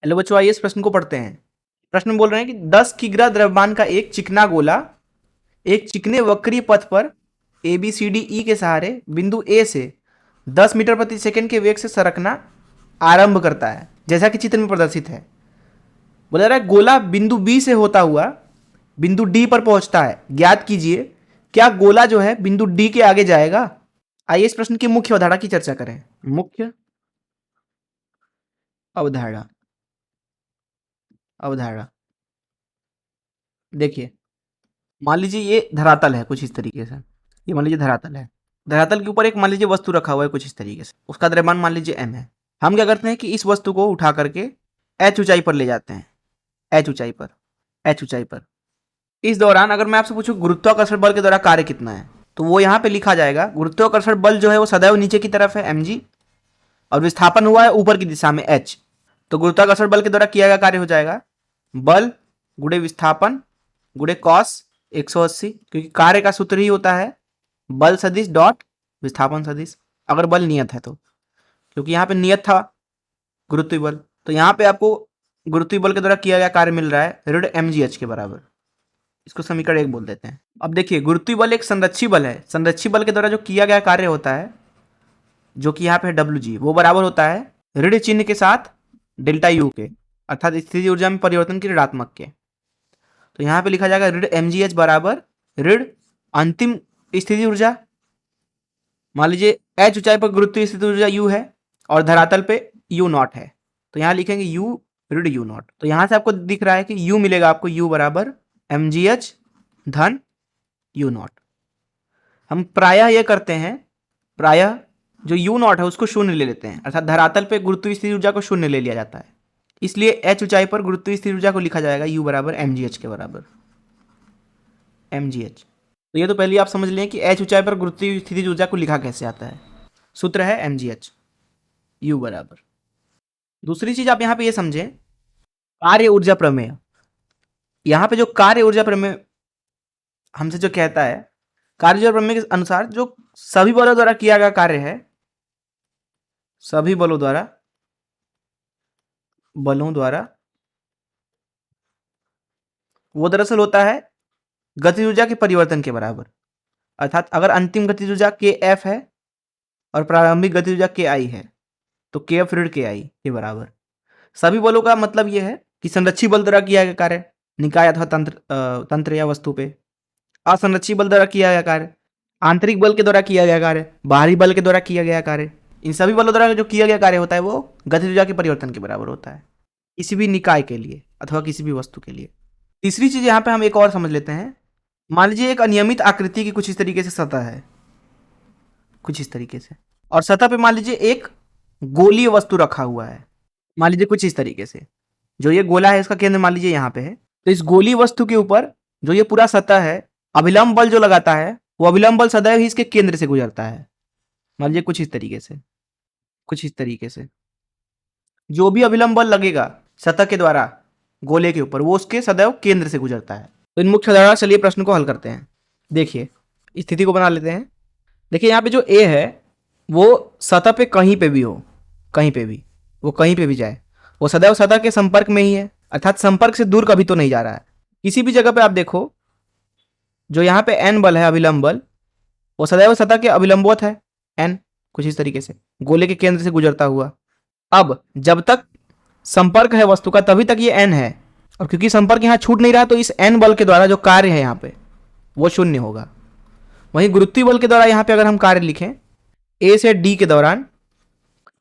Hello बच्चों, आइए इस प्रश्न को पढ़ते हैं। प्रश्न में बोल रहे हैं कि 10 किग्रा द्रव्यमान का एक चिकना गोला एक चिकने वक्रीय पथ पर A B C D E के सहारे बिंदु ए से 10 मीटर प्रति सेकंड के वेग से सरकना आरंभ करता है, जैसा कि चित्र में प्रदर्शित है। बोला रहा है गोला बिंदु बी से होता हुआ बिंदु डी पर पहुंचता है। ज्ञात कीजिए क्या गोला जो है बिंदु डी के आगे जाएगा। आइए इस प्रश्न की मुख्य अवधारणा की चर्चा करें। मुख्य अवधारणा अवधारणा देखिए, मान लीजिए ये धरातल है कुछ इस तरीके से। ये मान लीजिए धरातल है। धरातल के ऊपर एक मान लीजिए वस्तु रखा हुआ है कुछ इस तरीके से। उसका द्रव्यमान मान लीजिए m है। हम क्या करते हैं कि इस वस्तु को उठा करके h ऊंचाई पर ले जाते हैं। h ऊंचाई पर इस दौरान अगर मैं आपसे पूछूं गुरुत्वाकर्षण बल के द्वारा कार्य कितना है, तो वो यहाँ पे लिखा जाएगा। गुरुत्वाकर्षण बल जो है वो सदैव नीचे की तरफ है mg, और विस्थापन हुआ है ऊपर की दिशा में h। तो गुरुत्वाकर्षण बल के द्वारा किया गया कार्य हो जाएगा बल गुणे विस्थापन गुणे कॉस 180, क्योंकि कार्य का सूत्र ही होता है बल सदिश डॉट विस्थापन सदिश, अगर बल नियत है तो। क्योंकि यहाँ पे नियत था गुरुत्वीय बल, तो यहाँ पे आपको गुरुत्वीय बल के द्वारा किया गया कार्य मिल रहा है ऋण mgh के बराबर। इसको समीकरण 1 बोल देते हैं। अब देखिए, गुरुत्वीय बल एक संरक्षी बल है। संरक्षी बल के द्वारा जो किया गया कार्य होता है, जो कि यहाँ पे है wg, वो बराबर होता है ऋण चिन्ह के साथ डेल्टा यू के, अर्थात स्थितिज ऊर्जा में परिवर्तन की ऋणात्मक के। तो यहाँ पे लिखा जाएगा ऋण mgh बराबर ऋण अंतिम स्थिति ऊर्जा। मान लीजिए h ऊंचाई पर गुरुत्वीय स्थिति ऊर्जा u है और धरातल पे u नॉट है, तो यहाँ लिखेंगे u ऋण u नॉट। तो यहाँ से आपको दिख रहा है कि u मिलेगा आपको u बराबर mgh धन u नॉट। हम प्रायः ये करते हैं, प्रायः जो u नॉट है उसको शून्य ले लेते हैं, अर्थात धरातल पे गुरुत्वीय स्थिति ऊर्जा को शून्य ले लिया जाता है। इसलिए h ऊंचाई पर गुरुत्वीय स्थिति ऊर्जा को लिखा जाएगा u बराबर mgh के बराबर mgh। तो ये तो पहले आप समझ लें कि h ऊंचाई पर गुरुत्वीय स्थिति ऊर्जा को लिखा कैसे आता है। सूत्र है mgh u बराबर। दूसरी चीज आप यहाँ पे ये समझें, कार्य ऊर्जा प्रमेय। यहाँ पे जो कार्य ऊर्जा प्रमेय हमसे जो कहता है, कार्य ऊर्जा प्रमेय के अनुसार जो सभी बलों द्वारा किया गया कार्य है, सभी बलों द्वारा वो दरअसल होता है गतिज ऊर्जा के परिवर्तन के बराबर। अर्थात अगर अंतिम गतिज ऊर्जा kf है और प्रारंभिक गतिज ऊर्जा ki है, तो kf ऋण ki के बराबर। सभी बलों का मतलब यह है कि संरक्षी बल द्वारा किया गया कार्य निकाय अथवा तंत्र या वस्तु पे, असंरक्षी बल द्वारा किया गया कार्य, आंतरिक बल के द्वारा किया गया कार्य, बाहरी बल के द्वारा किया गया कार्य, इन सभी बलों द्वारा जो किया गया कार्य होता है वो गतिज ऊर्जा के परिवर्तन के बराबर होता है, किसी भी निकाय के लिए अथवा किसी भी वस्तु के लिए। तीसरी चीज यहाँ पे हम एक और समझ लेते हैं। मान लीजिए एक अनियमित आकृति की कुछ इस तरीके से सतह है, कुछ इस तरीके से, और सतह पे मान लीजिए एक गोलीय वस्तु रखा हुआ है, मान लीजिए कुछ इस तरीके से। जो ये गोला है इसका केंद्र मान लीजिए यहाँ पे है, तो इस गोलीय वस्तु के ऊपर जो ये पूरा सतह है, अभिलंब बल जो लगाता है वो अभिलंब बल सदैव ही इसके केंद्र से गुजरता है। मान लीजिए कुछ इस तरीके से, कुछ इस तरीके से जो भी अभिलंब बल लगेगा सतह के द्वारा गोले के ऊपर, वो उसके सदैव केंद्र से गुजरता है। तो इन मुख्य अवधारणा चलिए प्रश्न को हल करते हैं। देखिए, स्थिति को बना लेते हैं। देखिए यहाँ पे जो ए है वो सतह पे कहीं पे भी हो, कहीं पे भी, वो कहीं पे भी जाए, वो सदैव सतह के संपर्क में ही है, अर्थात संपर्क से दूर कभी तो नहीं जा रहा है। किसी भी जगह पे आप देखो, जो यहाँ पे एन बल है अभिलंब बल, वो सदैव सतह के अभिलंबवत है एन, कुछ इस तरीके से गोले के केंद्र से गुजरता हुआ। अब जब तक संपर्क है वस्तु का तभी तक ये एन है, और क्योंकि संपर्क यहाँ छूट नहीं रहा तो इस एन बल के द्वारा जो कार्य है यहाँ पे वो शून्य होगा। वहीं गुरुत्वीय बल के द्वारा यहाँ पे अगर हम कार्य लिखें ए से डी के दौरान,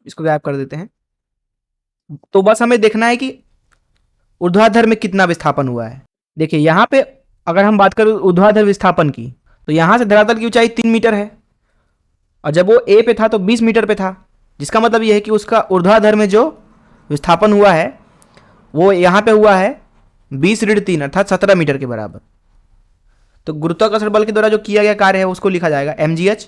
इसको गायब कर देते हैं, तो बस हमें देखना है कि ऊर्ध्वाधर में कितना विस्थापन हुआ है। देखिए यहाँ पे अगर हम बात करें ऊर्ध्वाधर विस्थापन की, तो यहाँ से धरातल की ऊंचाई 3 मीटर है, और जब वो ए पे था तो 20 मीटर पे था, जिसका मतलब यह है कि उसका ऊर्ध्वाधर में जो विस्थापन हुआ है वो यहाँ पे हुआ है 20 ऋण 3 अर्थात 17 मीटर के बराबर। तो गुरुत्वाकर्षण बल के द्वारा जो किया गया कार्य है उसको लिखा जाएगा mgh,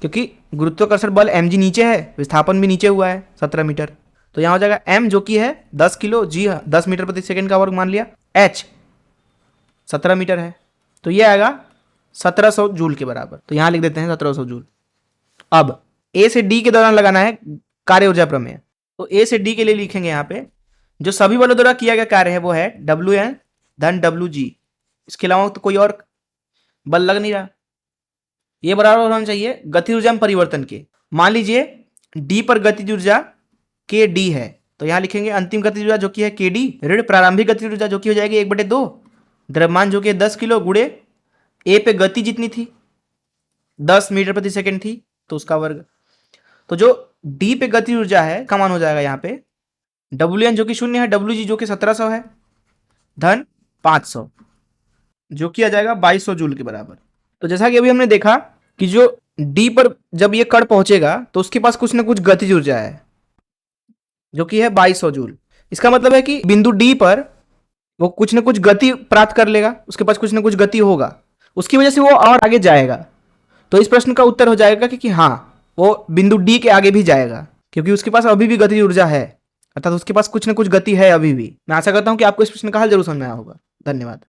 क्योंकि गुरुत्वाकर्षण बल mg नीचे है, विस्थापन भी नीचे हुआ है 17 मीटर। तो यहाँ हो जाएगा m जो कि है 10 किलो, g 10 मीटर प्रति सेकंड का वर्ग मान लिया, h 17 मीटर है, तो ये आएगा 1700 जूल के बराबर। तो यहाँ लिख देते हैं 1700 जूल। अब a से d के दौरान लगाना है कार्य ऊर्जा प्रमेय, तो a से d के लिए लिखेंगे यहाँ पे जो सभी बलों द्वारा किया गया कार्य है वो है Wn धन Wg। इसके अलावा तो कोई और बल लग नहीं रहा। ये बराबर होना चाहिए गतिज ऊर्जा में परिवर्तन के। मान लीजिए d पर गतिज ऊर्जा kd है, तो यहां लिखेंगे अंतिम गतिज ऊर्जा जो कि है kd ऋण प्रारंभिक गतिज ऊर्जा जो कि हो जाएगी 1/2 द्रव्यमान जो कि 10 किलो गुणे a पे गति जितनी थी 10 मीटर प्रति सेकंड थी तो उसका वर्ग। तो जो d पे गतिज ऊर्जा है का मान हो जाएगा यहाँ पे Wn जो कि 0 है, Wg जो कि 1700 है धन 500 जो कि आ जाएगा 2200 जूल के बराबर। तो जैसा कि अभी हमने देखा कि जो d पर जब ये कण पहुंचेगा तो उसके पास कुछ ना कुछ गतिज ऊर्जा है जो कि है 2200 जूल। इसका मतलब है कि बिंदु d पर वो कुछ ना कुछ गति प्राप्त कर लेगा, उसके पास कुछ ना कुछ गति होगा, उसकी वजह से वो और आगे जाएगा। तो इस प्रश्न का उत्तर हो जाएगा कि हाँ वो बिंदु डी के आगे भी जाएगा क्योंकि उसके पास अभी भी गतिज ऊर्जा है, अर्थात उसके पास कुछ ना कुछ गति है अभी भी। मैं आशा करता हूं कि आपको इस प्रश्न का हल जरूर समझ में आया होगा। धन्यवाद।